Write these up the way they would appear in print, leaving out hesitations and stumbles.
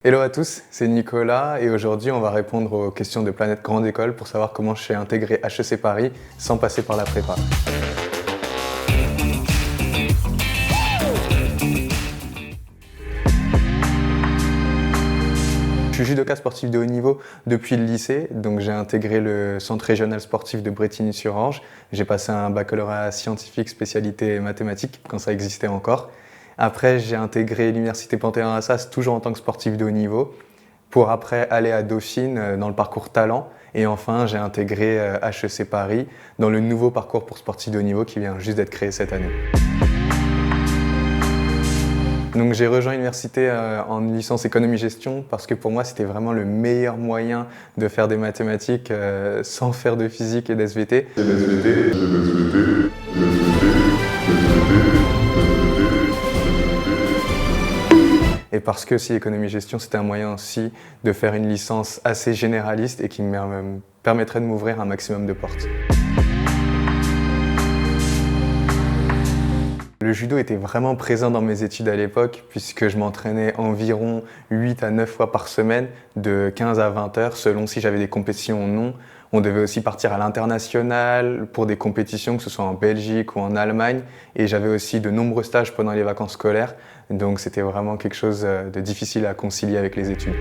Hello à tous, c'est Nicolas et aujourd'hui on va répondre aux questions de Planète Grande École pour savoir comment je suis intégré HEC Paris sans passer par la prépa. Je suis judoka sportif de haut niveau depuis le lycée, donc j'ai intégré le centre régional sportif de Brétigny-sur-Orge. J'ai passé un baccalauréat scientifique spécialité mathématiques quand ça existait encore. Après, j'ai intégré l'université Panthéon-Assas toujours en tant que sportif de haut niveau, pour après aller à Dauphine dans le parcours talent. Et enfin, j'ai intégré HEC Paris dans le nouveau parcours pour sportifs de haut niveau qui vient juste d'être créé cette année. Donc j'ai rejoint l'université en licence économie-gestion parce que pour moi c'était vraiment le meilleur moyen de faire des mathématiques sans faire de physique et d'SVT. Et parce que aussi économie-gestion c'était un moyen aussi de faire une licence assez généraliste et qui me permettrait de m'ouvrir un maximum de portes. Le judo était vraiment présent dans mes études à l'époque puisque je m'entraînais environ 8 à 9 fois par semaine de 15 à 20 heures selon si j'avais des compétitions ou non. On devait aussi partir à l'international pour des compétitions, que ce soit en Belgique ou en Allemagne. Et j'avais aussi de nombreux stages pendant les vacances scolaires. Donc c'était vraiment quelque chose de difficile à concilier avec les études.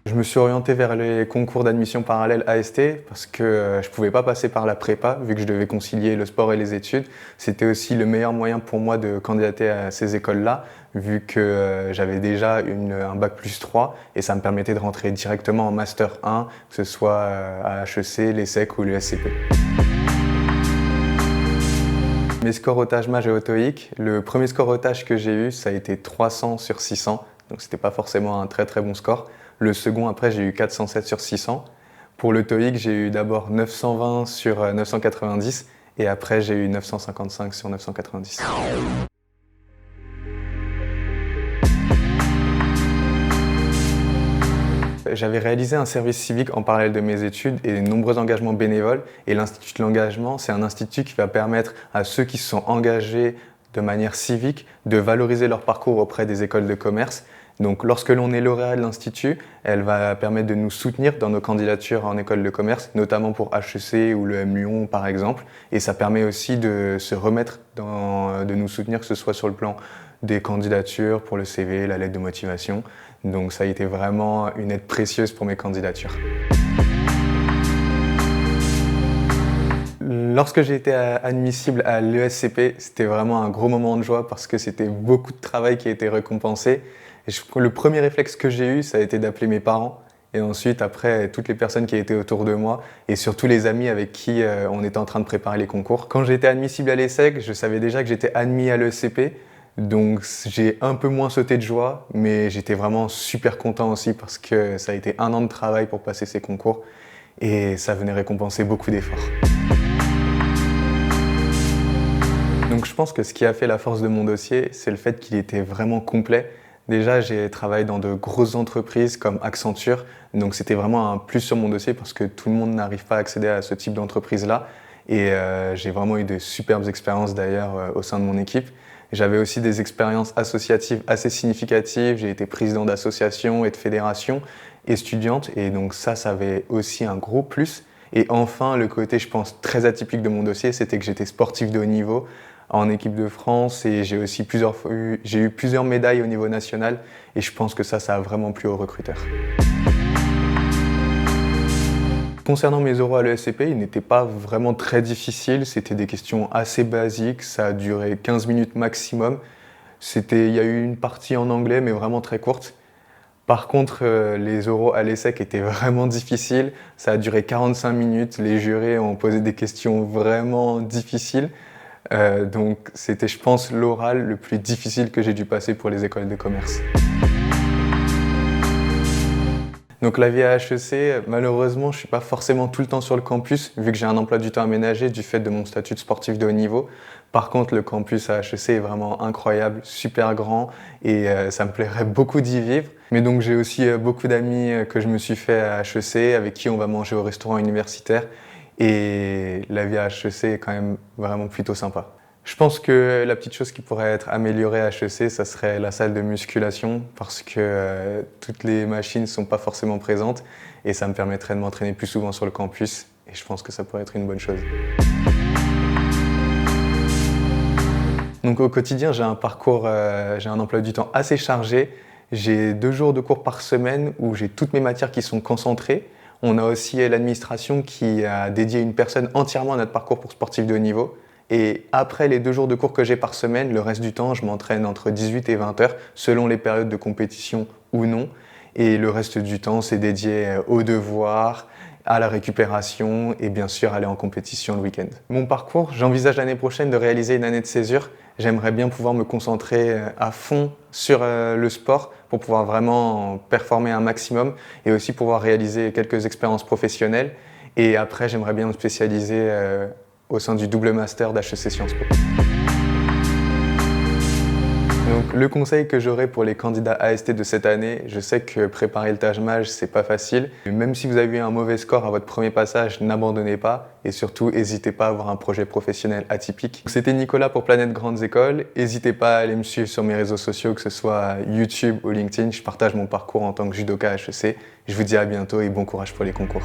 Je me suis orienté vers les concours d'admission parallèle AST parce que je ne pouvais pas passer par la prépa vu que je devais concilier le sport et les études. C'était aussi le meilleur moyen pour moi de candidater à ces écoles-là vu que j'avais déjà un bac+3 et ça me permettait de rentrer directement en Master 1, que ce soit à HEC, l'ESSEC ou l'ESCP. Mes scores au TAJMAJ et au TOEIC, le premier score au TAJ que j'ai eu, ça a été 300 sur 600, donc c'était pas forcément un très bon score. Le second, après, j'ai eu 407 sur 600. Pour le TOEIC, j'ai eu d'abord 920 sur 990 et après, j'ai eu 955 sur 990. J'avais réalisé un service civique en parallèle de mes études et de nombreux engagements bénévoles. Et l'Institut de l'engagement, c'est un institut qui va permettre à ceux qui se sont engagés de manière civique de valoriser leur parcours auprès des écoles de commerce. Donc lorsque l'on est lauréat de l'Institut, elle va permettre de nous soutenir dans nos candidatures en école de commerce, notamment pour HEC ou le M Lyon par exemple. Et ça permet aussi de se remettre, de nous soutenir, que ce soit sur le plan des candidatures, pour le CV, la lettre de motivation. Donc ça a été vraiment une aide précieuse pour mes candidatures. Lorsque j'ai été admissible à l'ESCP, c'était vraiment un gros moment de joie parce que c'était beaucoup de travail qui a été récompensé. Et le premier réflexe que j'ai eu, ça a été d'appeler mes parents. Et ensuite, après, toutes les personnes qui étaient autour de moi et surtout les amis avec qui on était en train de préparer les concours. Quand j'étais admissible à l'ESSEC, je savais déjà que j'étais admis à l'ESCP. Donc j'ai un peu moins sauté de joie, mais j'étais vraiment super content aussi parce que ça a été 1 an de travail pour passer ces concours et ça venait récompenser beaucoup d'efforts. Donc je pense que ce qui a fait la force de mon dossier, c'est le fait qu'il était vraiment complet. Déjà, j'ai travaillé dans de grosses entreprises comme Accenture, donc c'était vraiment un plus sur mon dossier parce que tout le monde n'arrive pas à accéder à ce type d'entreprise-là. Et j'ai vraiment eu de superbes expériences d'ailleurs au sein de mon équipe. J'avais aussi des expériences associatives assez significatives. J'ai été président d'associations et de fédérations étudiantes et donc ça avait aussi un gros plus. Et enfin, le côté, je pense, très atypique de mon dossier, c'était que j'étais sportif de haut niveau en équipe de France et j'ai eu plusieurs médailles au niveau national et je pense que ça a vraiment plu aux recruteurs. Concernant mes oraux à l'ESCP, ils n'étaient pas vraiment très difficiles, c'était des questions assez basiques, ça a duré 15 minutes maximum. Il y a eu une partie en anglais mais vraiment très courte. Par contre, les oraux à l'ESSEC étaient vraiment difficiles, ça a duré 45 minutes, les jurés ont posé des questions vraiment difficiles. Donc c'était, je pense, l'oral le plus difficile que j'ai dû passer pour les écoles de commerce. Donc la vie à HEC, malheureusement, je ne suis pas forcément tout le temps sur le campus, vu que j'ai un emploi du temps aménagé du fait de mon statut de sportif de haut niveau. Par contre, le campus à HEC est vraiment incroyable, super grand, et ça me plairait beaucoup d'y vivre. Mais donc j'ai aussi beaucoup d'amis que je me suis fait à HEC, avec qui on va manger au restaurant universitaire. Et la vie à HEC est quand même vraiment plutôt sympa. Je pense que la petite chose qui pourrait être améliorée à HEC, ça serait la salle de musculation parce que toutes les machines ne sont pas forcément présentes et ça me permettrait de m'entraîner plus souvent sur le campus et je pense que ça pourrait être une bonne chose. Donc au quotidien, j'ai un emploi du temps assez chargé. J'ai 2 jours de cours par semaine où j'ai toutes mes matières qui sont concentrées. On a aussi l'administration qui a dédié une personne entièrement à notre parcours pour sportifs de haut niveau. Et après les 2 jours de cours que j'ai par semaine, le reste du temps, je m'entraîne entre 18 et 20 heures selon les périodes de compétition ou non. Et le reste du temps, c'est dédié aux devoirs, à la récupération et bien sûr aller en compétition le week-end. Mon parcours, j'envisage l'année prochaine de réaliser une année de césure. J'aimerais bien pouvoir me concentrer à fond sur le sport pour pouvoir vraiment performer un maximum et aussi pouvoir réaliser quelques expériences professionnelles. Et après, j'aimerais bien me spécialiser au sein du double master d'HEC Sciences Po. Donc, le conseil que j'aurais pour les candidats AST de cette année, je sais que préparer le Taj Mahal, c'est pas facile. Même si vous avez eu un mauvais score à votre premier passage, n'abandonnez pas et surtout, n'hésitez pas à avoir un projet professionnel atypique. C'était Nicolas pour Planète Grandes Écoles. N'hésitez pas à aller me suivre sur mes réseaux sociaux, que ce soit YouTube ou LinkedIn. Je partage mon parcours en tant que judoka HEC. Je vous dis à bientôt et bon courage pour les concours.